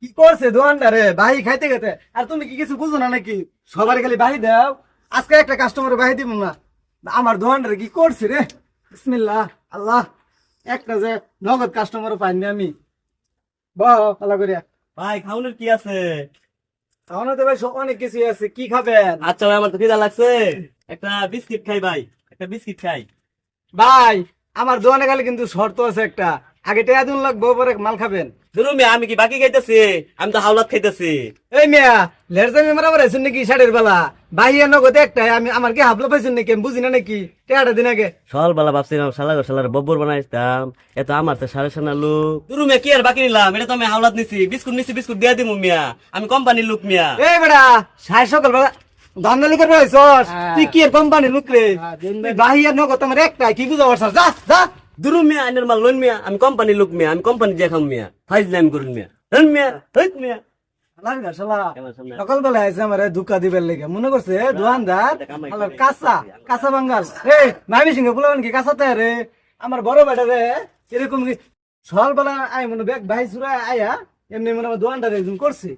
কি করছে দোকানটা রে বাহি খাইতে খেতে? আর তুমি কি কিছু বুঝো না নাকি? সবার খালি বাহি দাও, আজকে একটা কাস্টমার বাহি দিব না। আমার দোকানটা কি করছে রে? বিসমিল্লাহ আল্লাহ, একটা যে নগদ কাস্টমারও পাইনি আমি। বাহ আল্লাহ করিয়া ভাই খাওনের কি আছে? তাহলে তো ভাই অনেক কিছু আছে, কি খাবেন? আচ্ছা ভাই, আমার তো খিদা লাগছে, একটা বিস্কিট খাই ভাই, একটা বিস্কিট খাই। ভাই আমার দোকানে গেলে কিন্তু শর্ত আছে একটা, আগে টাকা দিন লাগবো, পরে মাল খাবেন। ধরুন মিয়া, আমি কি বাকি খাইতেছি? আমি তো হাওলাত খাইতেছি। এই মিয়া, লেরজামি মারা মারাইছেন নাকি ষাটের বেলা? বাহিয়া নগদ একটাই, আমি আমার কি হাবলা পাইছেন নাকি? আমি বুঝি না নাকি টাকাটা দিন আগে। সকালবেলা ভাবছিলাম শালার বব্বর বানাইতাম, এত আমার তো সাড়ে সানা লোক। ধরুন মিয়া, কি আর বাকি নিলাম? এটা তো আমি হাওলাত নিছি, বিস্কুট নিছি, বিস্কুট দিয়ে দিমু মিয়া, আমি কোম্পানির লোক মিয়া। এই বেড়া, সাড়ে সকাল বেলা ধান্দালি করে রয়েছস? তুই কি এর কোম্পানি লোক রে? বাহিয়া নগদ আমার একটাই, কি বুঝা পারছস? যা যা। ধরুন মিয়া, আইনের মাল লোন মিয়া, আমি কোম্পানির লোক মিয়া, আমি কোম্পানি দিয়ে খাম মিয়া, ফাইজ নাম করুন মিয়া, ধরুন মিয়া, হইত মিয়া। সকাল বেলা আছে আমার ধোকা দিবার লেগে, মনে করছে দোকানদার আলার কাঁচা কাঁচা বাঙ্গাল। এই মামি সিংহ বলবেন কি কাঁচাতে রে? আমার বড় বেটা রে এরকম সকাল বেলা আই মনে ব্যাগ ভাই চুরা আয়া এমনি মনে আমার দোকানদার একজন করছে।